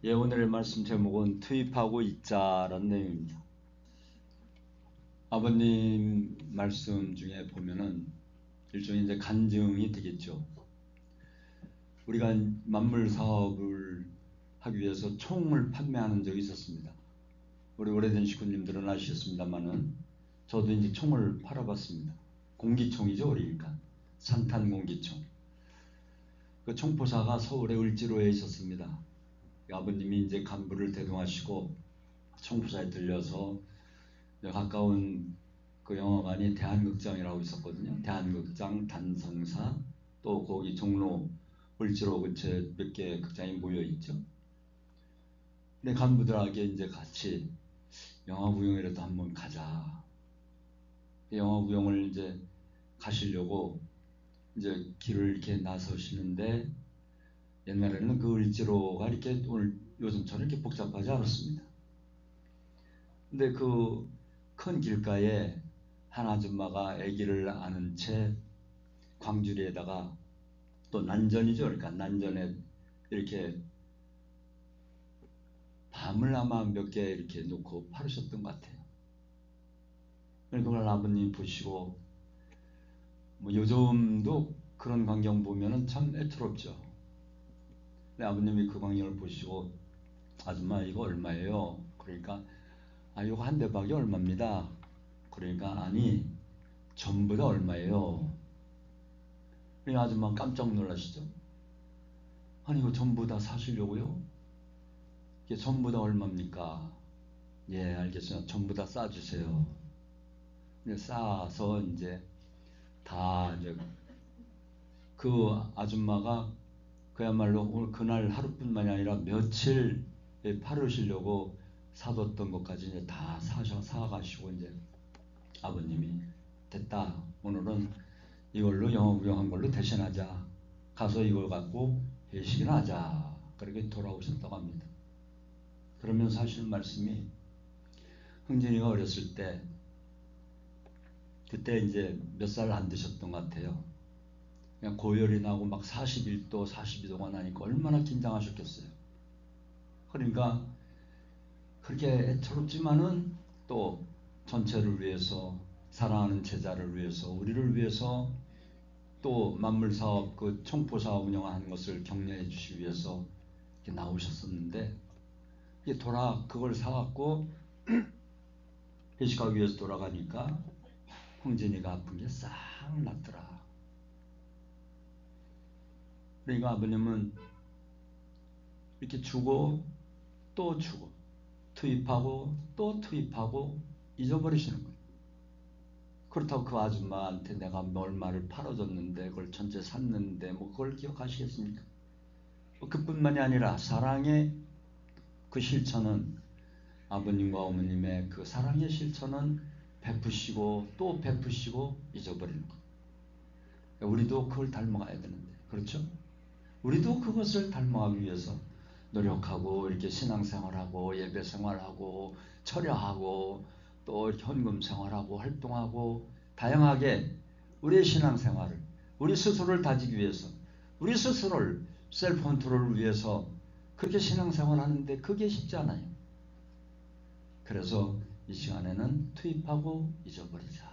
예, 오늘의 말씀 제목은 투입하고 있자라는 내용입니다. 아버님 말씀 중에 보면은 일종의 이제 간증이 되겠죠. 우리가 만물 사업을 하기 위해서 총을 판매하는 적이 있었습니다. 우리 오래된 식구님들은 아시겠습니다만은 저도 이제 총을 팔아봤습니다. 공기총이죠, 그러니까 산탄 공기총. 그 총포사가 서울의 을지로에 있었습니다. 아버님이 이제 간부를 대동하시고 총포사에 들려서 가까운 그 영화관이 대한극장이라고 있었거든요. 대한극장, 단성사, 또 거기 종로, 을지로 근처에 몇 개 극장이 모여 있죠. 근데 간부들에게 이제 같이 영화 구경이라도 한번 가자. 영화 구경을 이제 가시려고 이제 길을 이렇게 나서시는데 옛날에는 그 을지로가 이렇게 오늘 요즘처럼 이렇게 복잡하지 않았습니다. 근데 그 큰 길가에 한 아줌마가 아기를 안은 채 광주리에다가 또 난전이죠. 그러니까 난전에 이렇게 밤을 아마 몇 개 이렇게 놓고 파르셨던 것 같아요. 그걸 아버님 보시고 뭐 요즘도 그런 광경 보면은 참 애처롭죠. 근데 아버님이 그 광경을 보시고 아줌마 이거 얼마예요? 그러니까 이거 한 대박이 얼마입니다. 그러니까 아니 전부 다 얼마예요? 이 아줌마 깜짝 놀라시죠. 아니 이거 전부 다 사시려고요? 이게 전부 다 얼마입니까? 예, 알겠습니다. 전부 다 싸주세요. 싸서 이제 다 이제 그 아줌마가 그야말로 오늘 그날 하루뿐만이 아니라 며칠 팔으시려고 사뒀던 것까지 이제 다 사가시고 이제 아버님이 됐다. 오늘은 이걸로 영어 구경한 걸로 대신하자. 가서 이걸 갖고 회식이나 하자. 그렇게 돌아오셨다고 합니다. 그러면서 하시는 말씀이 흥진이가 어렸을 때 그때 이제 몇 살 안 되셨던 것 같아요. 그냥 고열이 나고 막 41도, 42도가 나니까 얼마나 긴장하셨겠어요. 그러니까 그렇게 애처롭지만은 또 전체를 위해서 사랑하는 제자를 위해서 우리를 위해서 또 만물사업 그 총포사업 운영하는 것을 격려해 주시기 위해서 이렇게 나오셨었는데 이게 그걸 사갖고 회식하기 위해서 돌아가니까 홍진이가 아픈 게 싹 났더라. 그러니까 아버님은 이렇게 주고 또 주고 투입하고 또 투입하고 잊어버리시는 거예요. 그렇다고 그 아줌마한테 내가 얼마를 팔아줬는데 그걸 전체 샀는데 뭐 그걸 기억하시겠습니까? 그뿐만이 아니라 사랑의 그 실천은 아버님과 어머님의 그 사랑의 실천은 베푸시고 또 베푸시고 잊어버리는 것. 우리도 그걸 닮아가야 되는데, 그렇죠? 우리도 그것을 닮아가기 위해서 노력하고 이렇게 신앙생활하고 예배생활하고 철야하고 또 현금 생활하고 활동하고 다양하게 우리의 신앙생활을 우리 스스로를 다지기 위해서 우리 스스로를 셀프 컨트롤을 위해서 그렇게 신앙생활하는데 그게 쉽지 않아요. 그래서 이 시간에는 투입하고 잊어버리자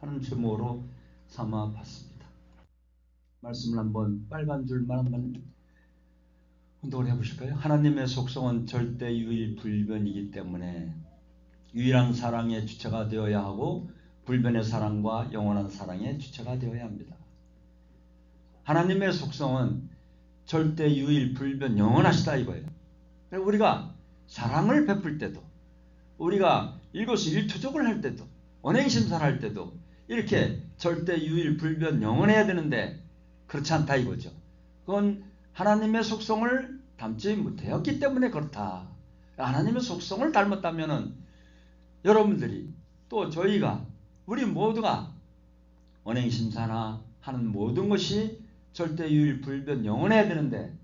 하는 제목으로 삼아 봤습니다. 말씀을 한번 빨간 줄만 한번 혼동을 해보실까요? 하나님의 속성은 절대 유일 불변이기 때문에 유일한 사랑의 주체가 되어야 하고 불변의 사랑과 영원한 사랑의 주체가 되어야 합니다. 하나님의 속성은 절대 유일 불변 영원하시다 이거예요. 우리가 사랑을 베풀 때도 우리가 일거수일투족을 할 때도 언행심사를 할 때도 이렇게 절대 유일 불변 영원해야 되는데 그렇지 않다 이거죠. 그건 하나님의 속성을 닮지 못하였기 때문에 그렇다. 하나님의 속성을 닮았다면 여러분들이 또 저희가 우리 모두가 언행심사나 하는 모든 것이 절대 유일 불변 영원해야 되는데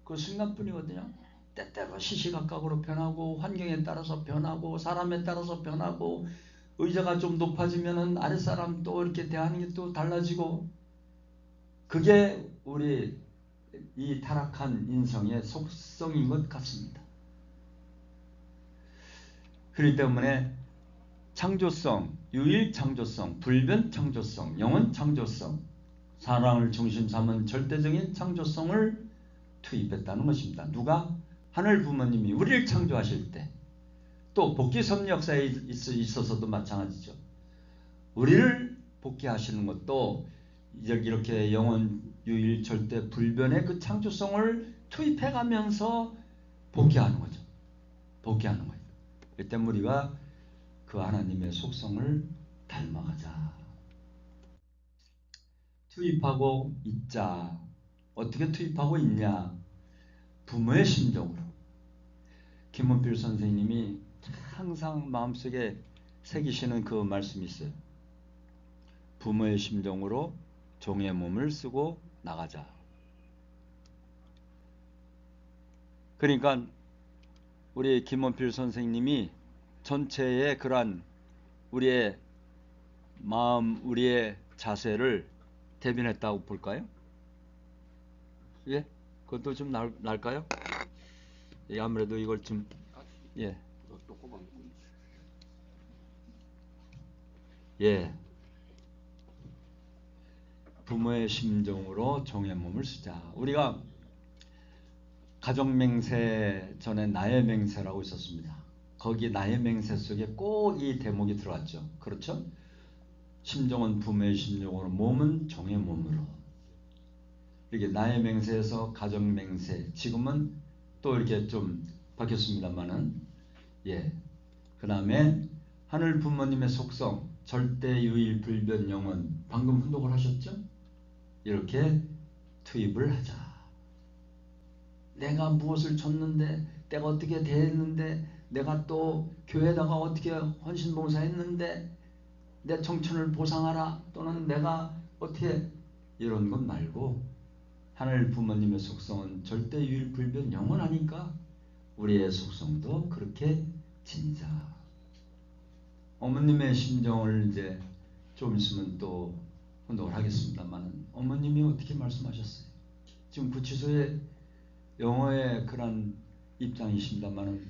그 순간뿐이거든요. 때때로 시시각각으로 변하고 환경에 따라서 변하고 사람에 따라서 변하고 의자가 좀 높아지면은 아랫사람 또 이렇게 대하는 게 또 달라지고 그게 우리 이 타락한 인성의 속성인 것 같습니다. 그렇기 때문에 창조성, 유일 창조성, 불변 창조성, 영원 창조성, 사랑을 중심 삼은 절대적인 창조성을 투입했다는 것입니다. 누가? 하늘 부모님이 우리를 창조하실 때, 또 복귀 섭리 역사에 있어서도 마찬가지죠. 우리를 복귀하시는 것도 이렇게 영원 유일 절대 불변의 그 창조성을 투입해가면서 복귀하는 거죠. 복귀하는 거예요. 이때 우리가 그 하나님의 속성을 닮아가자. 투입하고 있자. 어떻게 투입하고 있냐? 부모의 심정으로. 김원필 선생님이 항상 마음속에 새기시는 그 말씀이 있어요. 부모의 심정으로 종의 몸을 쓰고 나가자. 그러니까 우리 김원필 선생님이 전체의 그러한 우리의 마음, 우리의 자세를 대변했다고 볼까요? 예? 그것도 좀 날까요? 예, 아무래도 이걸 좀, 예. 예. 부모의 심정으로 종의 몸을 쓰자. 우리가 가정맹세 전에 나의 맹세라고 있었습니다. 거기 나의 맹세 속에 꼭 이 대목이 들어갔죠. 그렇죠? 심정은 부모의 심정으로, 몸은 종의 몸으로. 이렇게 나의 맹세에서 가정맹세, 지금은 또 이렇게 좀 바뀌었습니다만은, 예. 그 다음에 하늘 부모님의 속성, 절대 유일 불변 영원, 방금 훈독을 하셨죠? 이렇게 투입을 하자. 내가 무엇을 줬는데, 내가 어떻게 대했는데, 내가 또 교회에다가 어떻게 헌신봉사했는데, 내 청춘을 보상하라, 또는 내가 어떻게, 이런 것 말고 하늘 부모님의 속성은 절대 유일 불변 영원하니까 우리의 속성도 그렇게 지니자. 어머님의 심정을 이제 좀 있으면 또 혼동을 하겠습니다만, 어머님이 어떻게 말씀하셨어요? 지금 구치소에 영어의 그런 입장이십니다만,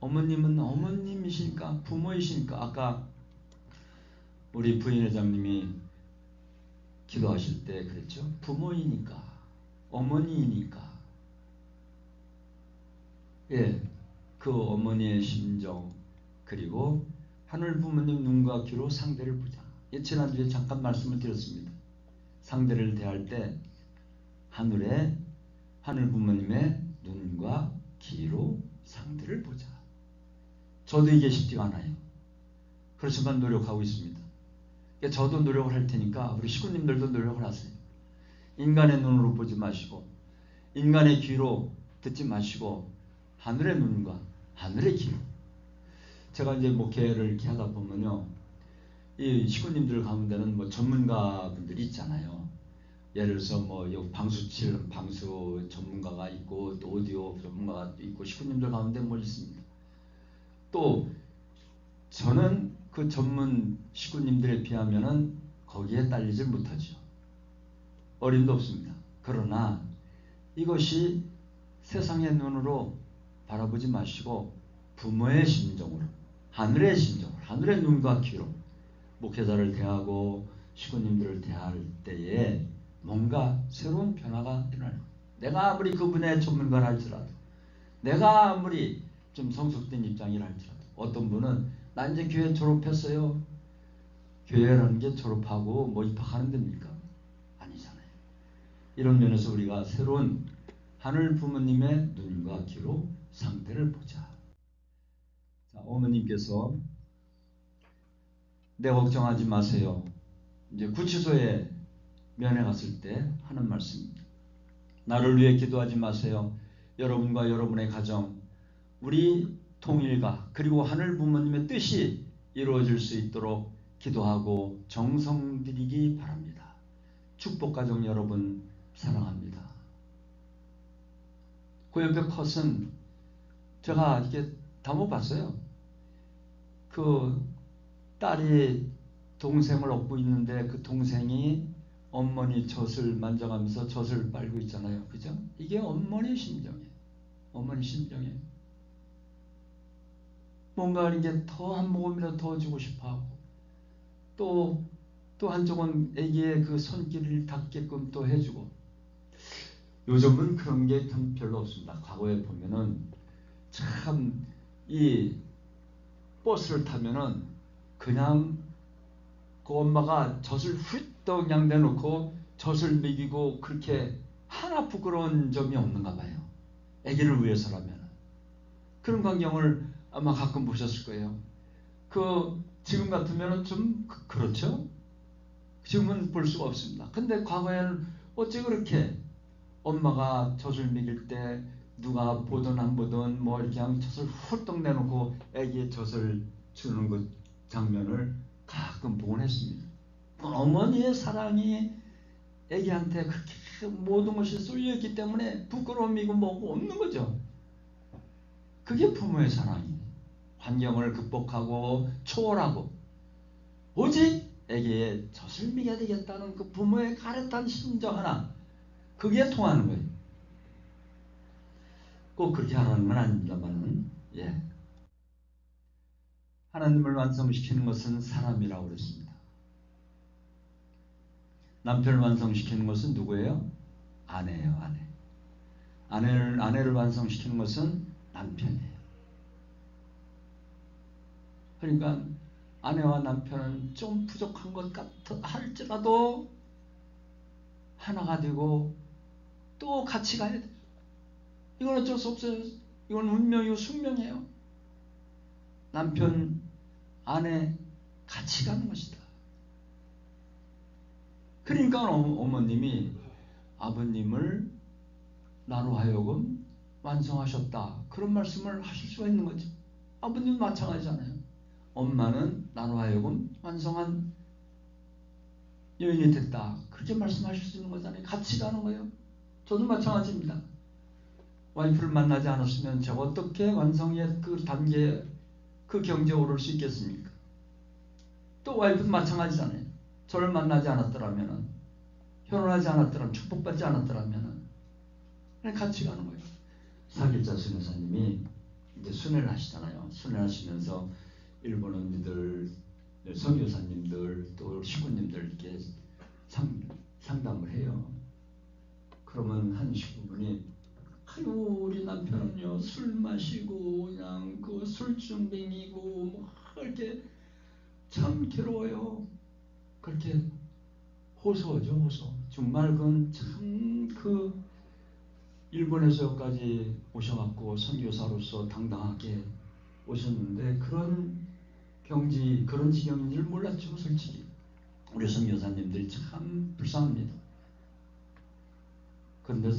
어머님은 어머님이시니까, 부모이시니까, 아까 우리 부인회장님이 기도하실 때 그랬죠. 부모이니까, 어머니이니까. 예, 그 어머니의 심정, 그리고 하늘 부모님 눈과 귀로 상대를 보자. 예, 지난주에 잠깐 말씀을 드렸습니다. 상대를 대할 때 하늘 부모님의 눈과 귀로 상대를 보자. 저도 이게 쉽지가 않아요. 그렇지만 노력하고 있습니다. 저도 노력을 할 테니까 우리 식구님들도 노력을 하세요. 인간의 눈으로 보지 마시고, 인간의 귀로 듣지 마시고, 하늘의 눈과 하늘의 귀로. 제가 이제 목회를 이렇게 하다 보면요, 이 식구님들 가운데는 뭐 전문가분들이 있잖아요. 예를 들어서 뭐 방수 전문가가 있고, 또 오디오 전문가가 있고, 식구님들 가운데 뭐 있습니다. 또 저는 그 전문 식구님들에 비하면은 거기에 딸리질 못하죠. 어림도 없습니다. 그러나 이것이 세상의 눈으로 바라보지 마시고 부모의 심정으로, 하늘의 심정으로, 하늘의 눈과 귀로 목회자를 대하고 식구님들을 대할 때에 뭔가 새로운 변화가 일어나요. 내가 아무리 그분의 전문가를 할지라도, 내가 아무리 좀 성숙된 입장이라 할지라도, 어떤 분은 나 이제 교회 졸업했어요. 교회라는 게 졸업하고 뭐 입학하는 데입니까? 아니잖아요. 이런 면에서 우리가 새로운 하늘 부모님의 눈과 귀로 상태를 보자. 자, 어머님께서 내 걱정하지 마세요. 이제 구치소에 면회 갔을 때 하는 말씀입니다. 나를 위해 기도하지 마세요. 여러분과 여러분의 가정, 우리 통일과 그리고 하늘 부모님의 뜻이 이루어질 수 있도록 기도하고 정성 드리기 바랍니다. 축복가정 여러분 사랑합니다. 그 옆에 컷은 제가 이렇게 다 못 봤어요. 그 딸이 동생을 업고 있는데 그 동생이 어머니 젖을 만져가면서 젖을 빨고 있잖아요. 그죠? 이게 어머니 심정이에요. 어머니 심정이에요. 뭔가 이게 더 한 모금이라도 더 주고 싶어하고 또 한쪽은 애기의 그 손길을 닿게끔 또 해주고. 요즘은 그런 게 별로 없습니다. 과거에 보면은 참 이 버스를 타면은 그냥 그 엄마가 젖을 훌떡 그냥 내놓고 젖을 먹이고 그렇게 하나 부끄러운 점이 없는가 봐요. 아기를 위해서라면. 그런 광경을 아마 가끔 보셨을 거예요. 지금 같으면 좀 그렇죠? 지금은 볼 수가 없습니다. 근데 과거에는 어째 그렇게 엄마가 젖을 먹일 때 누가 보든 안 보든 뭐 이렇게 그냥 젖을 훌떡 내놓고 아기의 젖을 주는 그 장면을 가끔 보곤 했습니다. 어머니의 사랑이 아기한테 그렇게 모든 것이 쏠려있기 때문에 부끄러움이고 뭐고 없는 거죠. 그게 부모의 사랑이에요. 환경을 극복하고 초월하고 오직 아기의 젖을 먹여야 되겠다는 그 부모의 가렛한 심정 하나, 그게 통하는 거예요. 꼭 그렇게 하라는 건 아닙니다만은, 예. 하나님을 완성시키는 것은 사람이라고 그랬습니다. 남편을 완성시키는 것은 누구예요? 아내예요, 아내. 아내를 완성시키는 것은 남편이에요. 그러니까 아내와 남편은 좀 부족한 것 같아 할지라도 하나가 되고 또 같이 가야 돼요. 이건 어쩔 수 없어요. 이건 운명이고 숙명이에요. 남편, 아내 같이 가는 것이다. 그러니까 어머님이 아버님을 나로 하여금 완성하셨다. 그런 말씀을 하실 수가 있는 거죠. 아버님은 마찬가지잖아요. 엄마는 나로 하여금 완성한 여인이 됐다. 그렇게 말씀하실 수 있는 거잖아요. 같이 가는 거예요. 저도 마찬가지입니다. 와이프를 만나지 않았으면 제가 어떻게 완성의 그 단계에 그 경지에 오를 수 있겠습니까? 또 와이프도 마찬가지잖아요. 저를 만나지 않았더라면, 결혼하지 않았더라면, 축복받지 않았더라면 같이 가는 거예요. 사길자 선교사님이 이제 순회를 하시잖아요. 순회를 하시면서 일본 언니들, 선교사님들, 또 식구님들께 상담을 해요. 그러면 한 식구분이 아유, 우리 남편은요 술 마시고 그냥 그 술중뱅이고 뭐 이렇게 참 괴로워요. 그렇게 호소하죠, 호소. 정말 그건 참 그 일본에서 여기까지 오셔갖고 선교사로서 당당하게 오셨는데 그런 경지, 그런 지경인 줄 몰랐죠, 솔직히. 우리 선교사님들이 참 불쌍합니다. 그런데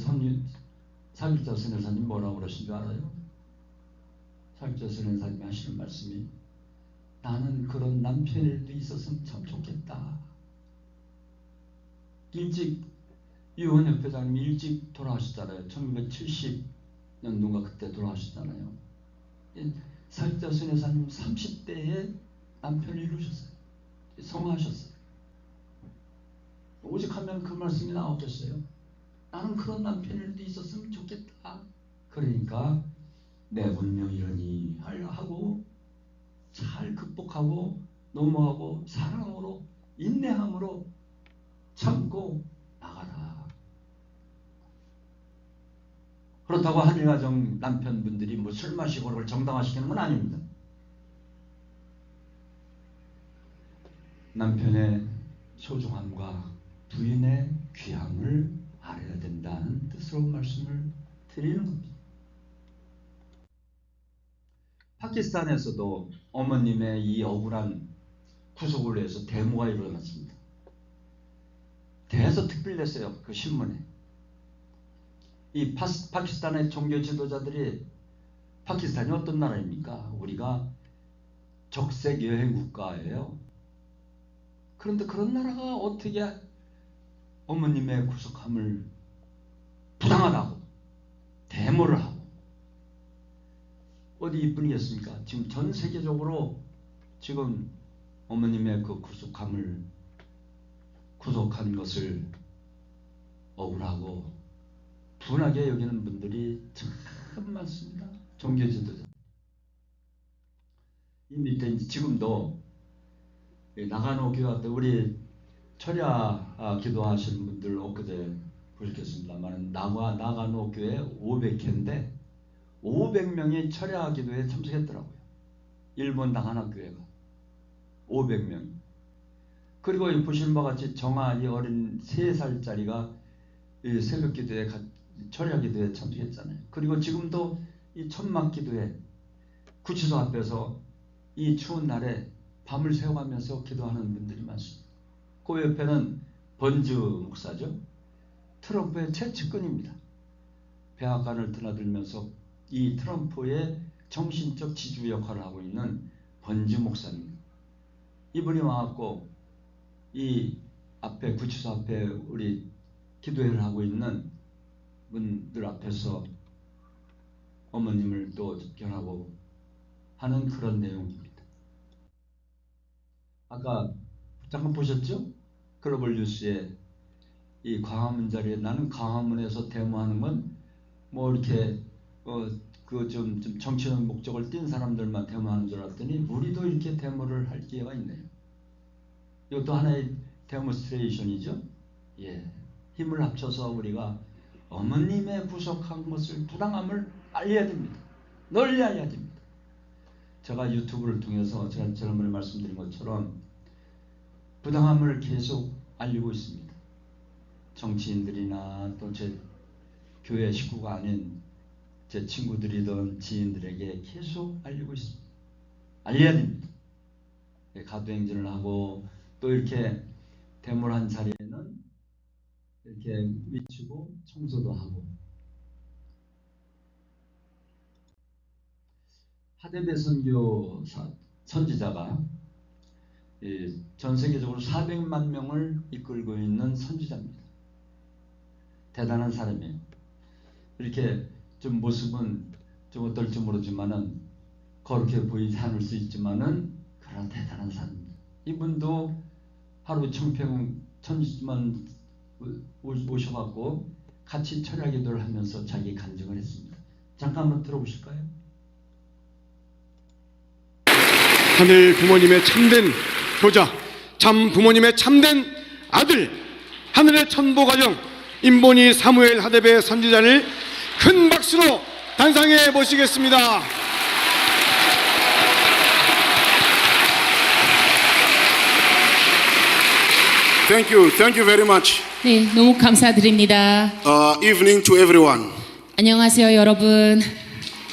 사길자 선교사님 뭐라고 그러신 줄 알아요? 사길자 선교사님이 하시는 말씀이 나는 그런 남편일도 있었으면 참 좋겠다. 일찍 유원혁 회장님이 일찍 돌아가셨잖아요. 1970년도인가 그때 돌아가셨잖아요. 사길자 선교사님 30대에 남편을 이루셨어요. 성화하셨어요. 오직 하면 그 말씀이 나오겠어요. 나는 그런 남편일도 있었으면 좋겠다. 그러니까 내 운명 이러니 하고 잘 극복하고 넘어가고 사랑으로 인내함으로 참고 나가라. 그렇다고 한일가정 남편분들이 뭐 술 마시고 그걸 정당화시키는 건 아닙니다. 남편의 소중함과 부인의 귀함을 알아야 된다는 뜻으로 말씀을 드리는 겁니다. 파키스탄에서도 어머님의 이 억울한 구속을 위해서 데모가 일어났습니다. 대해서 특별 냈어요. 그 신문에. 이 파키스탄의 종교 지도자들이, 파키스탄이 어떤 나라입니까? 우리가 적색 여행 국가예요. 그런데 그런 나라가 어떻게 어머님의 구속함을 부당하다고 데모를 하고 어디 이뿐이겠습니까? 지금 전 세계적으로 지금 어머님의 그 구속한 것을 억울하고 분하게 여기는 분들이 참 많습니다. 종교 지도자. 이 밑에 이제 지금도 나가노 교회 앞에 우리 철야 기도하시는 분들 엊그제 보셨겠습니다만 나가노 교회 500회인데 500명이 철야 기도에 참석했더라고요. 일본 나가노 교회가 500명. 그리고 보시는 바와 같이 정아 이 어린 3살짜리가 이 새벽 기도에 철야 기도에 참석했잖아요. 그리고 지금도 이 천막 기도에 구치소 앞에서 이 추운 날에 밤을 새워가면서 기도하는 분들이 많습니다. 그 옆에는 번즈 목사죠. 트럼프의 최측근입니다. 백악관을 드나들면서 이 트럼프의 정신적 지주 역할을 하고 있는 번즈 목사입니다. 이분이 와갖고 이 앞에 구치소 앞에 우리 기도회를 하고 있는 분들 앞에서 어머님을 또 접견하고 하는 그런 내용입니다. 아까 잠깐 보셨죠? 글로벌 뉴스에 이 광화문 자리에 나는 광화문에서 데모하는 건 뭐 이렇게 그 좀 정치적 목적을 띈 사람들만 데모하는 줄 알았더니 우리도 이렇게 데모를 할 기회가 있네요. 이것도 하나의 데모스트레이션이죠. 예, 힘을 합쳐서 우리가 어머님의 구속한 것을 부당함을 알려야 됩니다. 널리 알려야 됩니다. 제가 유튜브를 통해서 제가 지난번에 말씀드린 것처럼 부당함을 계속 알리고 있습니다. 정치인들이나 또 제 교회 식구가 아닌 제 친구들이든 지인들에게 계속 알리고 있습니다. 알려야 됩니다. 가도행진을 하고 또 이렇게 데모를 한 자리에는 이렇게 외치고 청소도 하고. 하데베 선교사 선지자가 전 세계적으로 400만 명을 이끌고 있는 선지자입니다. 대단한 사람이에요. 이렇게 좀 모습은 좀 어떨지 모르지만은 그렇게 보이지 않을 수 있지만은 그런 대단한 사람입니다. 이분도 하루 청평 천지만 오셔갖고 같이 철야 기도를 하면서 자기 간증을 했습니다. 잠깐 한번 들어보실까요? 하늘 부모님의 참된 효자, 참 부모님의 참된 아들, 하늘의 천보 가정 임본희 사무엘 하데베 선지자를 큰 박수로 단상해 모시겠습니다. Thank you very much. 네, 너무 감사드립니다. Evening to everyone. 안녕하세요, 여러분.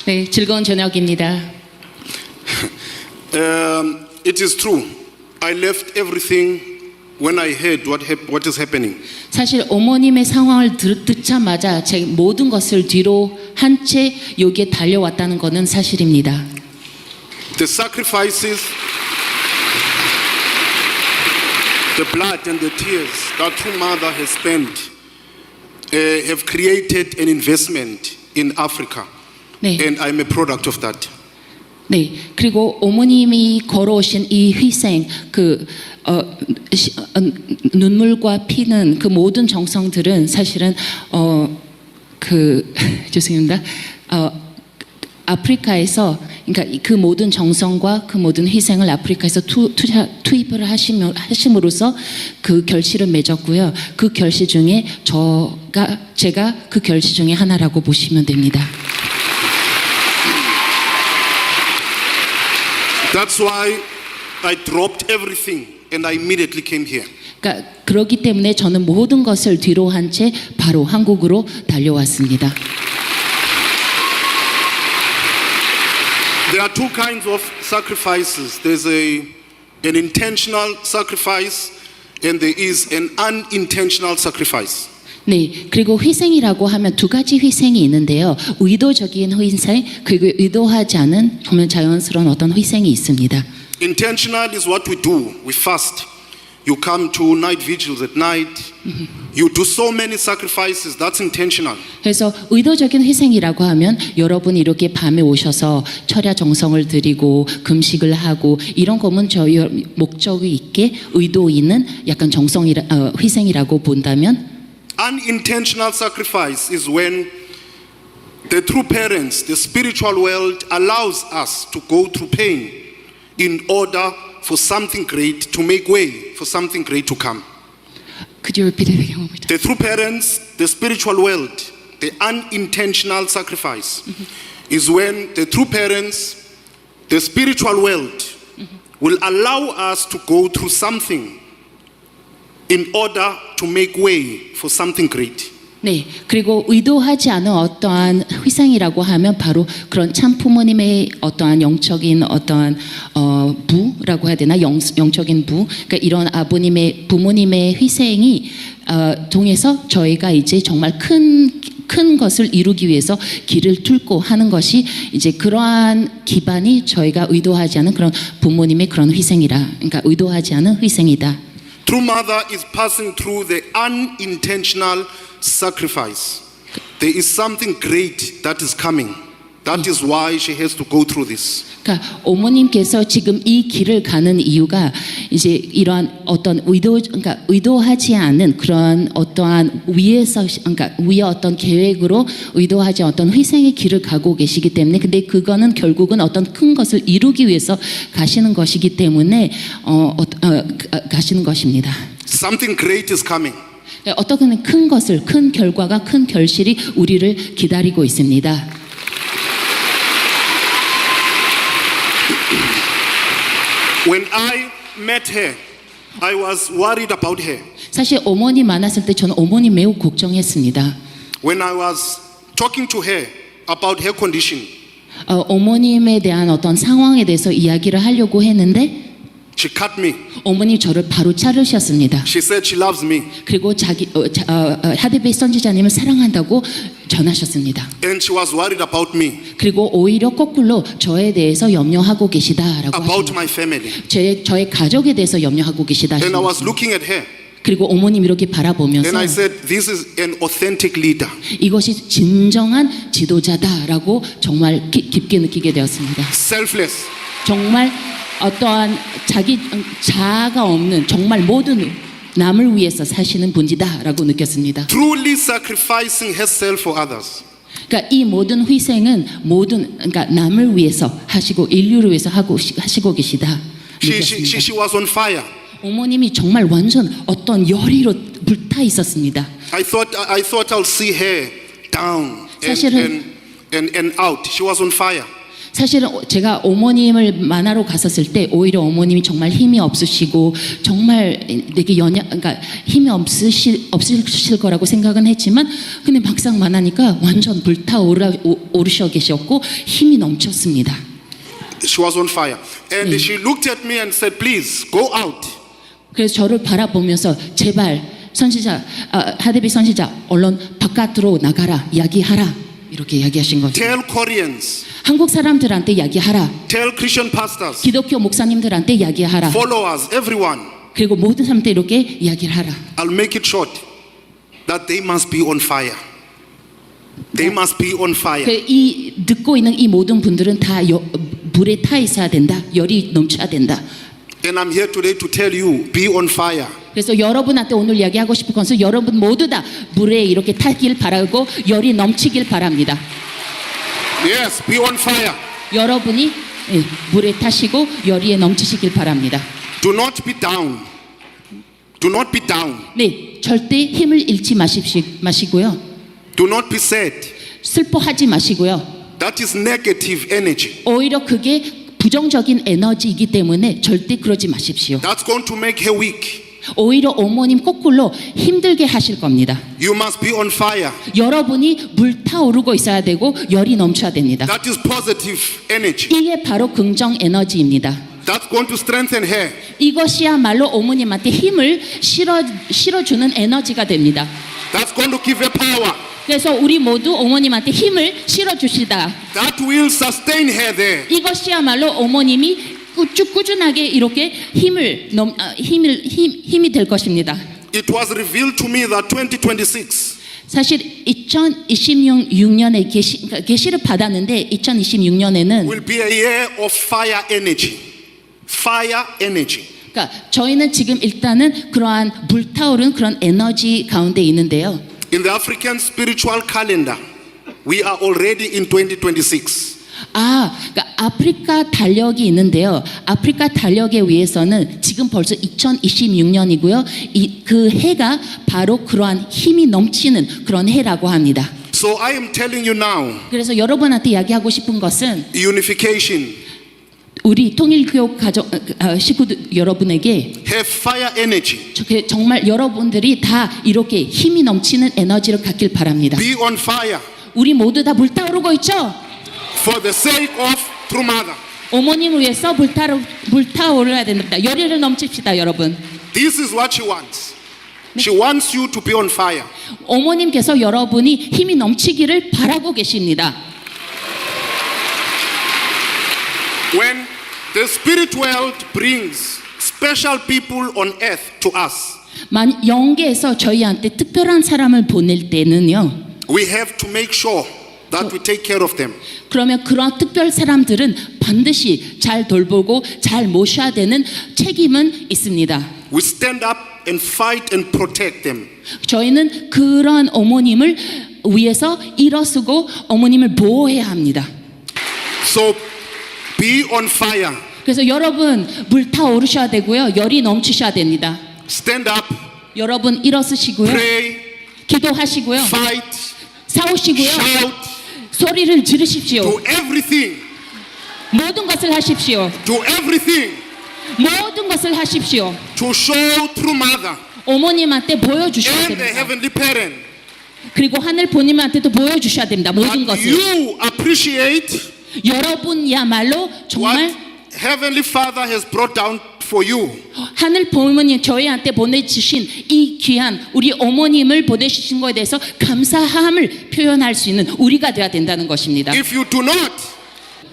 네, 즐거운 저녁입니다. It is true. I left everything when I heard what is happening. 사실 어머님의 상황을 듣자마자 제 모든 것을 뒤로 한 채 여기에 달려왔다는 것은 사실입니다. The sacrifices, the blood and the tears that true mother has spent have created an investment in Africa. 네. And I'm a product of that. 네, 그리고 어머님이 걸어오신 이 희생, 눈물과 피는 그 모든 정성들은 사실은 죄송합니다. 아프리카에서, 그러니까 그 모든 정성과 그 모든 희생을 아프리카에서 투입을 하심으로써 그 결실을 맺었고요. 그 결실 중에 제가 그 결실 중에 하나라고 보시면 됩니다. That's why I dropped everything and I immediately came here. 그러니까 그렇기 때문에 저는 모든 것을 뒤로 한 채 바로 한국으로 달려왔습니다. There are two kinds of sacrifices. There's an intentional sacrifice and there is an unintentional sacrifice. 네, 그리고 희생이라고 하면 두 가지 희생이 있는데요. 의도적인 희생, 그리고 의도하지 않은 보면 자연스러운 어떤 희생이 있습니다. Intentional is what we do. We fast. You come to night vigils at night. You do so many sacrifices. That's intentional. 그래서 의도적인 희생이라고 하면 여러분이 이렇게 밤에 오셔서 철야 정성을 드리고 금식을 하고 이런 거면 저희 목적이 있게 의도 있는 약간 희생이라고 본다면 Unintentional sacrifice is when the true parents, the spiritual world allows us to go through pain in order for something great to make way for something great to come. Could you repeat it again one more time? The true parents, the spiritual world, the unintentional sacrifice is when the true parents, the spiritual world, will allow us to go through something in order to make way for something great. 네, 그리고 의도하지 않은 어떠한 희생이라고 하면 바로 그런 참 부모님의 어떠한 영적인 어떠한 부라고 해야 되나 영적인 부, 그러니까 이런 아버님의 부모님의 희생이 통해서 저희가 이제 정말 큰 것을 이루기 위해서 길을 뚫고 하는 것이 이제 그러한 기반이 저희가 의도하지 않은 그런 부모님의 그런 희생이라, 그러니까 의도하지 않은 희생이다. True mother is passing through the unintentional sacrifice. There is something great that is coming. That is why she has to go through this. 그러니까 어머님께서 지금 이 길을 가는 이유가 이제 이러한 어떤 그러니까 의도하지 않은 그런 어떠한 그러니까 위의 어떤 계획으로 의도하지 않은 어떤 희생의 길을 가고 계시기 때문에, 근데 그거는 결국은 어떤 큰 것을 이루기 위해서 가시는 것이기 때문에 가시는 것입니다. Something great is coming. 어떤 큰 것을, 큰 결과가, 큰 결실이 우리를 기다리고 있습니다. When I met her, I was worried about her. 사실 어머니 만났을 때 저는 어머니 매우 걱정했습니다. When I was talking to her about her condition, 어머님에 대한 어떤 상황에 대해서 이야기를 하려고 했는데 she cut me. 어머니 저를 바로 자르셨습니다. She said she loves me. 그리고 하데베 선지자님을 사랑한다고 전하셨습니다. And she was worried about me, 그리고 오히려 거꾸로 저에 대해서 염려하고 계시다라고 about 하십니다. my family. 저의 가족에 대해서 염려하고 계시다. And I was looking at her. 그리고 어머님 이렇게 바라보면서 And I said, this is an authentic leader. 이것이 진정한 지도자다라고 정말 깊게 느끼게 되었습니다. Selfless. 정말 어떠한 자아가 없는, 정말 모든 남을 위해서 사시는 분이다라고 느꼈습니다. Truly sacrificing herself for others. 그러니까 이 모든 희생은 그러니까 남을 위해서 하시고 인류를 위해서 하시고 계시다. 느꼈습니다. She was on fire. 어머님이 정말 완전 어떤 열의로 불타 있었습니다. I thought I'll see her down 사실은 and out. She was on fire. 사실은 제가 어머님을 만나러 갔었을 때 오히려 어머님이 정말 힘이 없으시고 정말 되게 그러니까 힘이 없으실 거라고 생각은 했지만, 근데 막상 만나니까 완전 불타오르셔 계셨고 힘이 넘쳤습니다. She was on fire. And she looked at me and said, please go out. 그래서 저를 바라보면서 제발 선지자, 하데비 선지자 얼른 바깥으로 나가라, 이야기하라, 이렇게 이야기하신 거죠. Tell Koreans. 한국 사람들한테 이야기하라. Tell Christian pastors. 기독교 목사님들한테 이야기하라. Followers, everyone. 그리고 모든 사람한테 이렇게 이야기를 하라. I'll make it short. That they must be on fire. They must be on fire. 이 듣고 있는 이 모든 분들은 다 불에 타 있어야 된다. 열이 넘쳐야 된다. And I'm here today to tell you, be on fire. 그래서 여러분한테 오늘 이야기하고 싶은 것은 여러분 모두 다 불에 이렇게 타길 바라고 열이 넘치길 바랍니다. Yes, be on fire. 여러분이 불에 타시고 열이 넘치시길 바랍니다. Do not be down. Do not be down. 네, 절대 힘을 잃지 마시고요. Do not be sad. 슬퍼하지 마시고요. That is negative energy. 오히려 그게 부정적인 에너지이기 때문에 절대 그러지 마십시오. That's going to make her weak. 오히려 어머님 거꾸로 힘들게 하실 겁니다. You must be on fire. 여러분이 불타오르고 있어야 되고 열이 넘쳐야 됩니다. That is positive energy. 이게 바로 긍정 에너지입니다. That's going to strengthen her. 이것이야말로 어머님한테 힘을 실어주는 에너지가 됩니다. That's going to give her power. 그래서 우리 모두 어머님한테 힘을 실어주시다. That will sustain her there. 이것이야말로 어머님이 꾸준하게 이렇게 힘이 될 것입니다. It was revealed to me that 2026 사실 2026년에 계시를 받았는데 2026년에는 will be a year of fire energy. Fire energy. 그러니까 저희는 지금 일단은 그러한 불타오른 그런 에너지 가운데 있는데요. In the African spiritual calendar, we are already in 2026. 그러니까 아프리카 달력이 있는데요. 아프리카 달력에 의해서는 지금 벌써 2026년이고요. 그 해가 바로 그러한 힘이 넘치는 그런 해라고 합니다. So I am telling you now, 그래서 여러분한테 이야기하고 싶은 것은 unification, 우리 통일교육 가족 식구들 여러분에게 have fire energy. 정말 여러분들이 다 이렇게 힘이 넘치는 에너지를 갖길 바랍니다. Be on fire 우리 모두 다 불타오르고 있죠? for the sake of True Mother. 어머님을 위해서 불타오르야 됩니다. 열의를 넘칩시다, 여러분. This is what she wants. She wants you to be on fire. 어머님께서 여러분이 힘이 넘치기를 바라고 계십니다. When the spirit world brings special people on earth to us, 영계에서 저희한테 특별한 사람을 보낼 때는요. we have to make sure that we take care of them. 그러면 그런 특별 사람들은 반드시 잘 돌보고 잘 모셔야 되는 책임은 있습니다. We stand up and fight and protect them. 저희는 그런 어머님을 위해서 일어서고 어머님을 보호해야 합니다. So be on fire. 그래서 여러분 불타오르셔야 되고요. 열이 넘치셔야 됩니다. Stand up, 여러분 일어서시고요. pray, 기도하시고요. fight, 싸우시고요. shout, 소리를 지르십시오. do everything. 모든 것을 하십시오. Do everything 모든 것을 하십시오. to show True Mother 어머님한테 보여주셔야 and the 됩니다. Heavenly Parent 그리고 하늘 본인한테도 보여주셔야 됩니다. 모든 that 것을. you appreciate 여러분야말로 정말 what Heavenly Father has brought down for you. 하늘 부모님 저희한테 보내주신 이 귀한 우리 어머님을 보내주신 것에 대해서 감사함을 표현할 수 있는 우리가 되어야 된다는 것입니다. If you do not,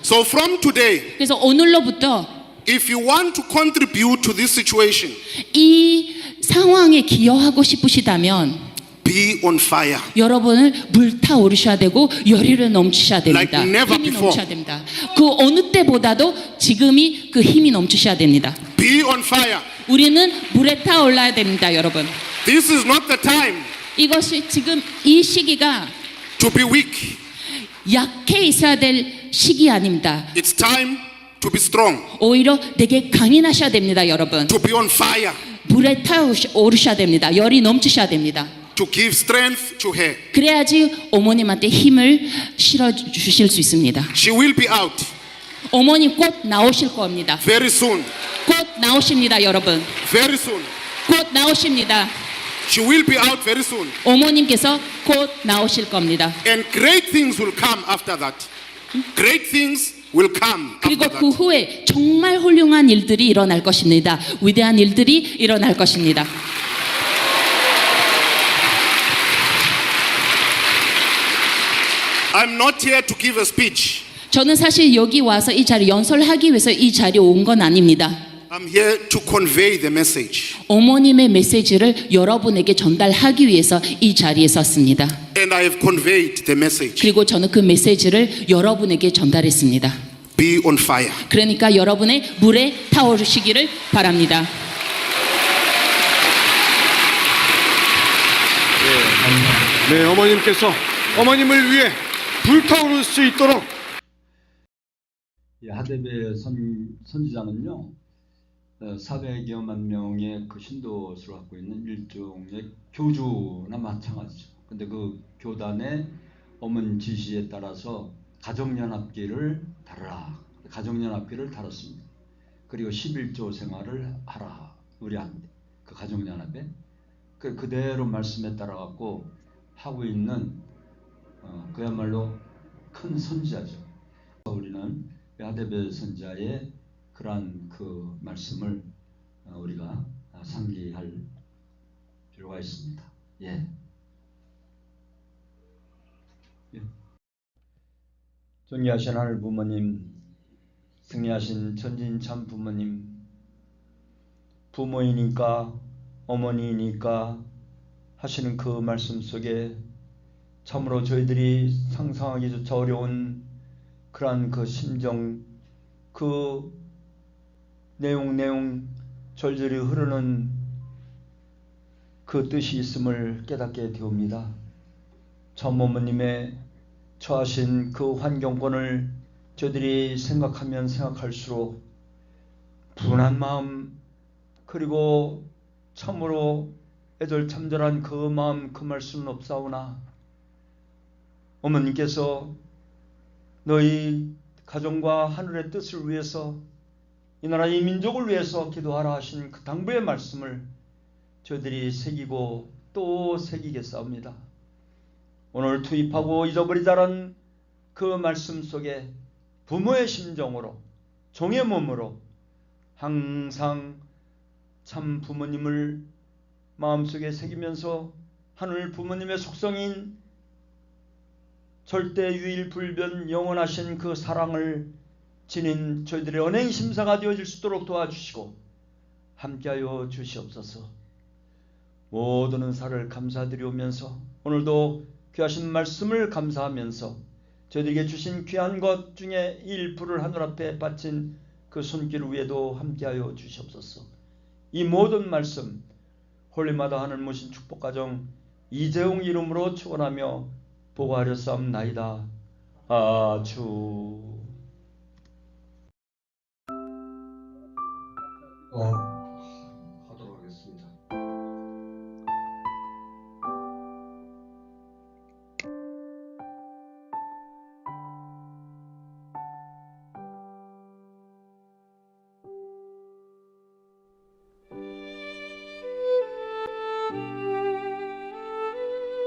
so from today, 그래서 오늘로부터 if you want to contribute to this situation, 이 상황에 기여하고 싶으시다면 be on fire. 여러분을 불타오르셔야 되고 열의를 넘치셔야 됩니다. Like never 힘이 before. 넘쳐야 됩니다. 그 어느 때보다도 지금이 그 힘이 넘치셔야 됩니다. Be on fire. 우리는 불에 타올라야 됩니다, 여러분. This is not the time 이것이 지금 이 시기가 to be weak. 약해 있어야 될 시기 아닙니다. It's time to be strong, 오히려 되게 강인하셔야 됩니다, 여러분. to be on fire, 불에 타오르셔야 됩니다. 열이 넘치셔야 됩니다. to give strength to her. 그래야지 어머님한테 힘을 실어 주실 수 있습니다. She will be out 어머님 곧 나오실 겁니다. very soon. 곧 나오십니다, 여러분. Very soon. 곧 나오십니다. She will be out very soon. 어머님께서 곧 나오실 겁니다. And great things will come after that. Great things will come 그리고 after 그 that. 후에 정말 훌륭한 일들이 일어날 것입니다. 위대한 일들이 일어날 것입니다. I'm not here to give a speech. 저는 사실 여기 와서 이 자리 연설하기 위해서 이 자리에 온 건 아닙니다. I'm here to convey the message. 어머님의 메시지를 여러분에게 전달하기 위해서 이 자리에 섰습니다. And I have conveyed the message. 그리고 저는 그 메시지를 여러분에게 전달했습니다. Be on fire. 그러니까 여러분의 물에 타오르시기를 바랍니다. 네, 어머님께서 어머님을 위해 불타오를 수 있도록 하데베 선지자는요 400여만 명의 그 신도수를 갖고 있는 일종의 교주나 마찬가지죠. 근데 그 교단의 어머니 지시에 따라서 가정연합기를 다루라. 가정연합기를 다뤘습니다. 그리고 11조 생활을 하라. 의뢰한대. 그 가정연합에. 그대로 말씀에 따라 갖고 하고 있는 그야말로 큰 선지자죠. 우리는 하데베 선지자의 그러한 그 말씀을 우리가 상기할 필요가 있습니다. 예. 존귀하신 하늘 부모님, 승리하신 천진참 부모님, 부모이니까 어머니이니까 하시는 그 말씀 속에 참으로 저희들이 상상하기조차 어려운 그러한 그 심정, 그 내용 절절히 흐르는 그 뜻이 있음을 깨닫게 되옵니다. 참 어머님의 처하신 그 환경권을 저희들이 생각하면 생각할수록 분한 마음, 그리고 참으로 애절참절한 그 마음 금할 수는 없사오나, 어머님께서 너희 가정과 하늘의 뜻을 위해서, 이 나라 이 민족을 위해서 기도하라 하신 그 당부의 말씀을 저희들이 새기고 또 새기겠사옵니다. 오늘 투입하고 잊어버리자란 그 말씀 속에 부모의 심정으로, 종의 몸으로 항상 참 부모님을 마음속에 새기면서 하늘 부모님의 속성인 절대 유일불변 영원하신 그 사랑을 지닌 저희들의 언행 심사가 되어질 수 있도록 도와주시고 함께하여 주시옵소서. 모든 은사를 감사드리오면서 오늘도 귀하신 말씀을 감사하면서 저희들에게 주신 귀한 것 중에 일부를 하늘 앞에 바친 그 손길 위에도 함께하여 주시옵소서. 이 모든 말씀 홀리마다 하늘 모신 축복가정 이재용 이름으로 축원하며 보고하려 싸움나이다. 아주